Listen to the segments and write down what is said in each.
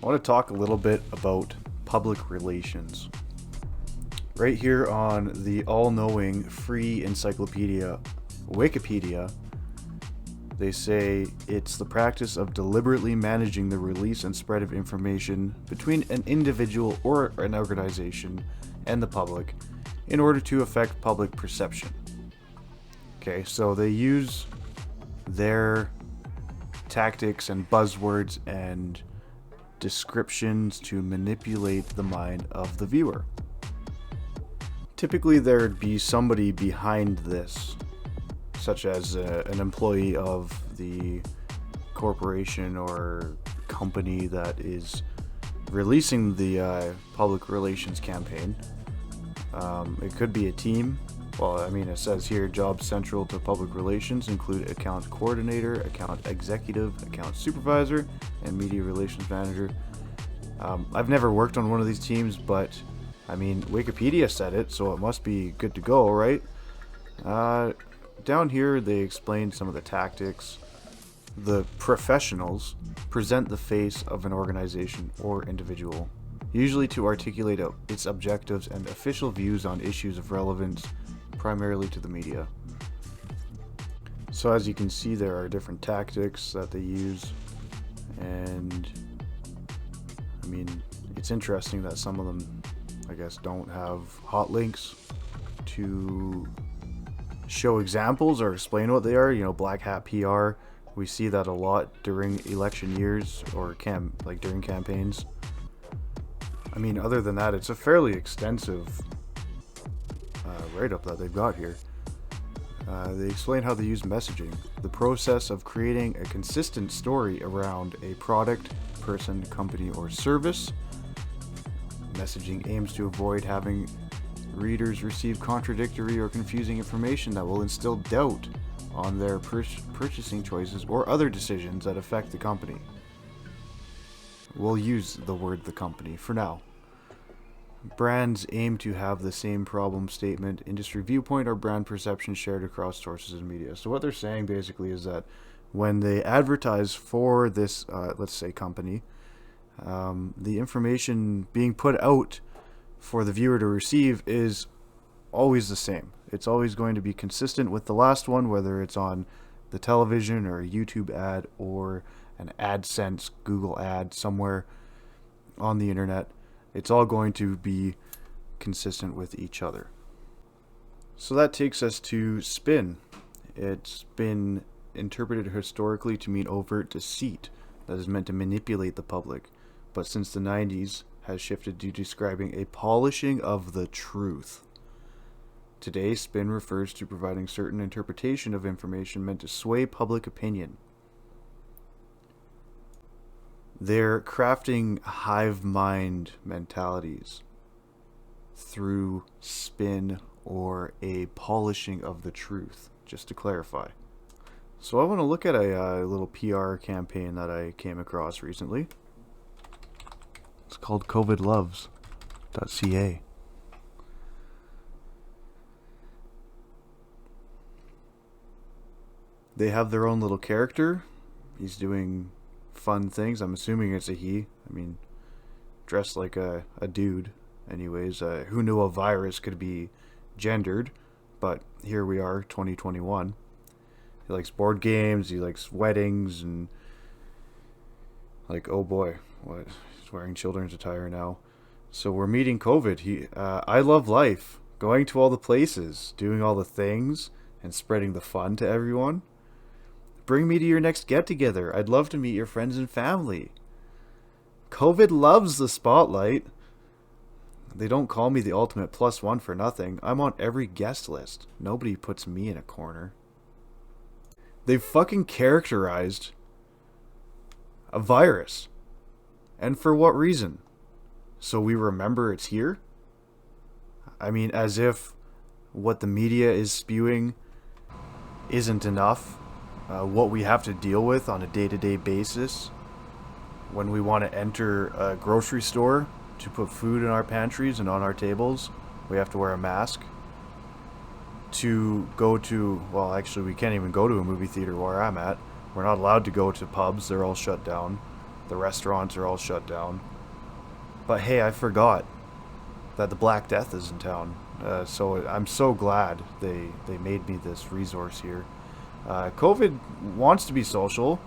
I want to talk a little bit about public relations. Right here on the all-knowing free encyclopedia, Wikipedia, they say it's the practice of deliberately managing the release and spread of information between an individual or an organization and the public in order to affect public perception. Okay, so they use their tactics and buzzwords and descriptions to manipulate the mind of the viewer. Typically, there'd be somebody behind this, such as an employee of the corporation or company that is releasing the public relations campaign. It could be a team. Well, I mean, it says here jobs central to public relations include account coordinator, account executive, account supervisor, and media relations manager. I've never worked on one of these teams, but I mean, Wikipedia said it, so it must be good to go, right? Down here, they explain some of the tactics. The professionals present the face of an organization or individual, usually to articulate its objectives and official views on issues of relevance, primarily to the media. So as you can see, there are different tactics that they use, and I mean, it's interesting that some of them, I guess, don't have hot links to show examples or explain what they are. You know, black hat PR, we see that a lot during election years or during campaigns. I mean, other than that, it's a fairly extensive write-up that they've got here. They explain how they use messaging, the process of creating a consistent story around a product, person, company, or service. Messaging aims to avoid having readers receive contradictory or confusing information that will instill doubt on their purchasing choices or other decisions that affect the company. We'll use the word the company for now. Brands aim to have the same problem statement, industry viewpoint, or brand perception shared across sources and media. So what they're saying basically is that when they advertise for this, let's say, company, the information being put out for the viewer to receive is always the same. It's always going to be consistent with the last one, whether it's on the television or a YouTube ad or an AdSense Google ad somewhere on the internet. It's all going to be consistent with each other. So that takes us to spin. It's been interpreted historically to mean overt deceit that is meant to manipulate the public, but since the 90s has shifted to describing a polishing of the truth. Today, spin refers to providing certain interpretation of information meant to sway public opinion. They're crafting hive mind mentalities through spin or a polishing of the truth, just to clarify. So I want to look at a little PR campaign that I came across recently. It's called covidloves.ca. They have their own little character. He's doing fun things. I'm assuming it's a he. I mean, dressed like a dude. Anyways, who knew a virus could be gendered? But here we are, 2021. He likes board games. He likes weddings and oh boy, what? He's wearing children's attire now. So we're meeting COVID. I love life, going to all the places, doing all the things, and spreading the fun to everyone. Bring me to your next get-together. I'd love to meet your friends and family. COVID loves the spotlight. They don't call me the ultimate +1 for nothing. I'm on every guest list. Nobody puts me in a corner. They've fucking characterized a virus. And for what reason? So we remember it's here? I mean, as if what the media is spewing isn't enough. What we have to deal with on a day-to-day basis when we want to enter a grocery store to put food in our pantries and on our tables, we have to wear a mask. To go to, well, actually we can't even go to a movie theater where I'm at. We're not allowed to go to pubs, they're all shut down. The restaurants are all shut down. But hey, I forgot that the Black Death is in town. So I'm so glad they made me this resource here. COVID wants to be social.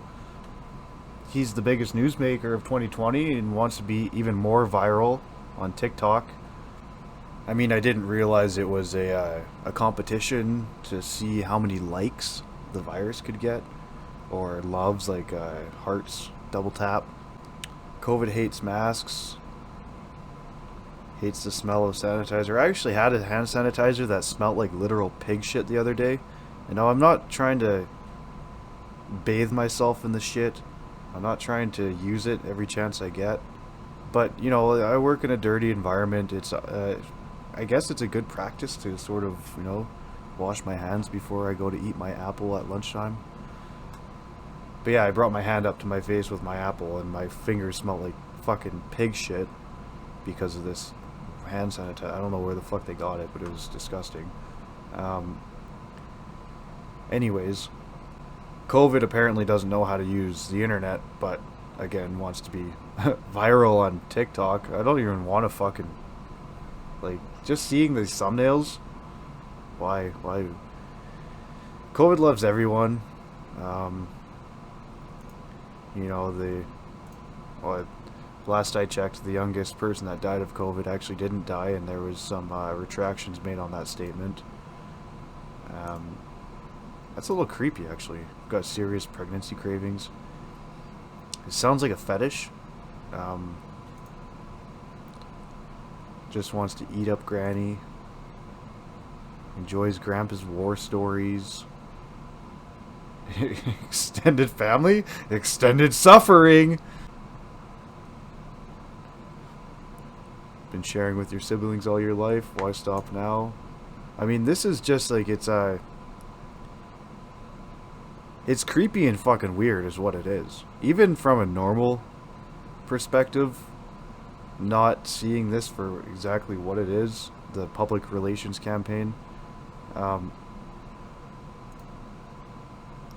He's the biggest newsmaker of 2020 and wants to be even more viral on TikTok. I mean, I didn't realize it was a competition to see how many likes the virus could get, or loves, like hearts, double tap. COVID hates masks, hates the smell of sanitizer. I actually had a hand sanitizer that smelled like literal pig shit the other day. You know, I'm not trying to bathe myself in the shit. I'm not trying to use it every chance I get. But, you know, I work in a dirty environment. I guess it's a good practice to sort of, you know, wash my hands before I go to eat my apple at lunchtime. But yeah, I brought my hand up to my face with my apple and my fingers smelled like fucking pig shit because of this hand sanitizer. I don't know where the fuck they got it, but it was disgusting. Anyways, COVID apparently doesn't know how to use the internet, but again, wants to be viral on TikTok. I don't even want to fucking, like, just seeing these thumbnails. Why? COVID loves everyone. You know, well, last I checked, the youngest person that died of COVID actually didn't die, and there was some retractions made on that statement. That's a little creepy, actually. Got serious pregnancy cravings. It sounds like a fetish. Just wants to eat up Granny. Enjoys Grandpa's war stories. Extended family? Extended suffering! Been sharing with your siblings all your life. Why stop now? I mean, this is just like, it's creepy and fucking weird is what it is. Even from a normal perspective, not seeing this for exactly what it is, the public relations campaign,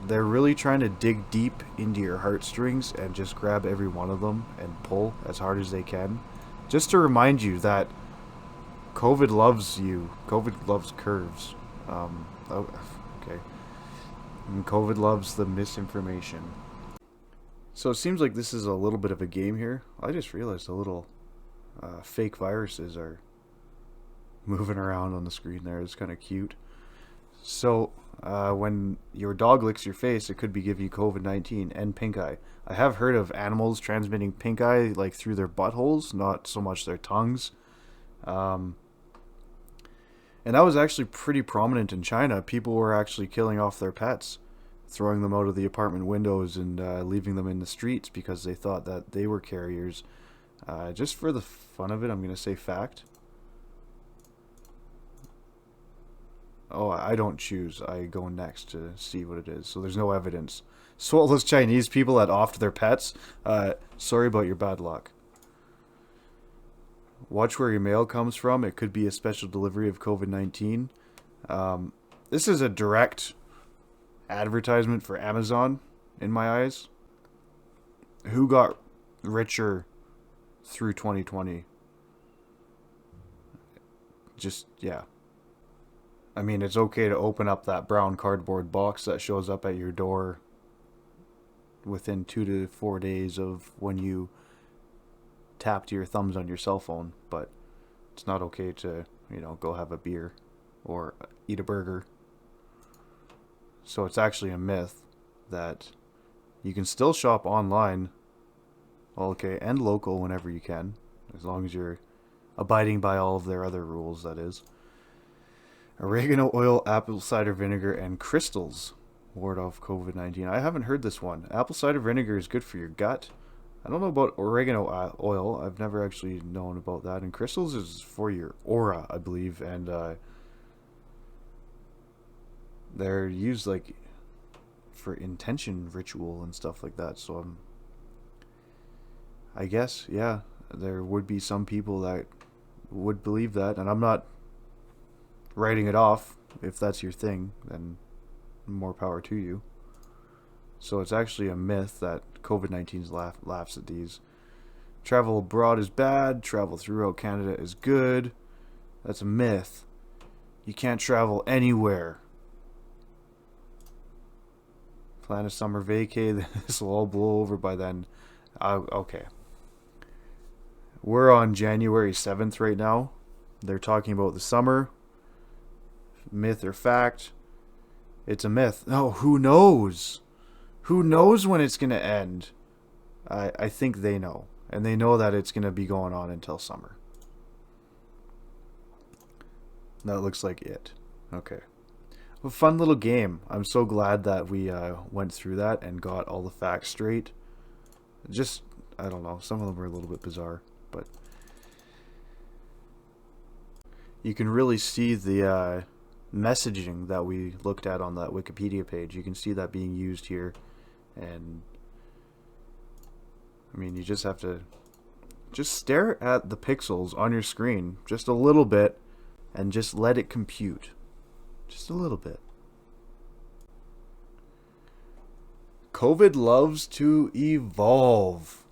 they're really trying to dig deep into your heartstrings and just grab every one of them and pull as hard as they can. Just to remind you that COVID loves you. COVID loves curves. Okay. And COVID loves the misinformation. So it seems like this is a little bit of a game here. I just realized the little fake viruses are moving around on the screen there. It's kind of cute. So when your dog licks your face, it could be giving you COVID-19 and pink eye. I have heard of animals transmitting pink eye like through their buttholes, not so much their tongues. And that was actually pretty prominent in China. People were actually killing off their pets, throwing them out of the apartment windows and leaving them in the streets because they thought that they were carriers. Just for the fun of it, I'm going to say fact. Oh, I don't choose. I go next to see what it is. So there's no evidence. So all those Chinese people that offed their pets, sorry about your bad luck. Watch where your mail comes from. It could be a special delivery of COVID-19. This is a direct advertisement for Amazon, in my eyes. Who got richer through 2020? Just, yeah. I mean, it's okay to open up that brown cardboard box that shows up at your door within 2 to 4 days of when you tapped your thumbs on your cell phone, but it's not okay to, you know, go have a beer or eat a burger. So it's actually a myth that you can still shop online, okay, and local whenever you can, as long as you're abiding by all of their other rules, that is. Oregano oil, apple cider vinegar, and crystals ward off COVID-19. I haven't heard this one. Apple cider vinegar is good for your gut. I don't know about oregano oil. I've never actually known about that. And crystals is for your aura, I believe. And they're used like for intention ritual and stuff like that. So I guess, yeah, there would be some people that would believe that. And I'm not writing it off. If that's your thing, then more power to you. So it's actually a myth that COVID-19's laughs at these. Travel abroad is bad. Travel throughout Canada is good. That's a myth. You can't travel anywhere. Plan a summer vacay. This will all blow over by then. Okay. We're on January 7th right now. They're talking about the summer. Myth or fact? It's a myth. No, who knows? Who knows when it's going to end? I think they know. And they know that it's going to be going on until summer. That looks like it. Okay. A fun little game. I'm so glad that we went through that and got all the facts straight. Just, I don't know. Some of them were a little bit bizarre. But you can really see the messaging that we looked at on that Wikipedia page. You can see that being used here. And I mean, you just have to just stare at the pixels on your screen just a little bit and just let it compute. Just a little bit. COVID loves to evolve.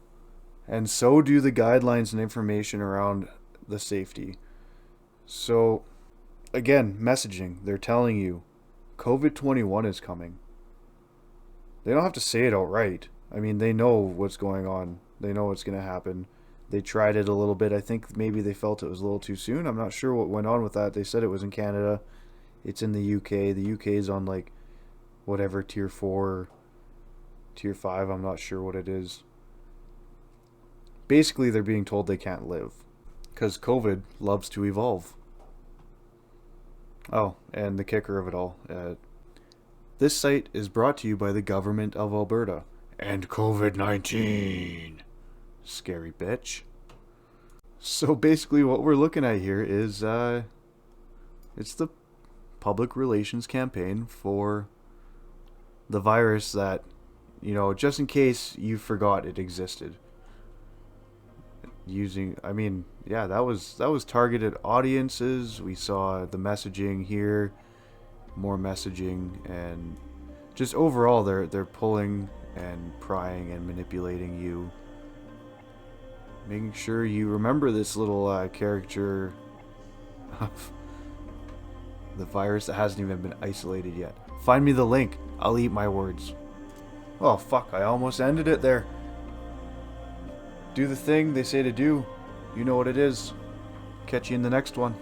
And so do the guidelines and information around the safety. So, again, messaging. They're telling you COVID-21 is coming. They don't have to say it outright. I mean, they know what's going on. They know what's going to happen. They tried it a little bit. I think maybe they felt it was a little too soon. I'm not sure what went on with that. They said it was in Canada. It's in the UK. The UK is on like whatever tier 4, tier 5. I'm not sure what it is. Basically, they're being told they can't live because COVID loves to evolve. Oh, and the kicker of it all. This site is brought to you by the government of Alberta and COVID-19. Scary bitch. So basically what we're looking at here is it's the public relations campaign for the virus that, you know, just in case you forgot it existed. I mean, yeah, that was targeted audiences. We saw the messaging here, more messaging, and just overall they're pulling and prying and manipulating you, making sure you remember this little character of the virus that hasn't even been isolated yet. Find me the link. I'll eat my words. Oh fuck, I almost ended it there. Do the thing they say to do. You know what it is. Catch you in the next one.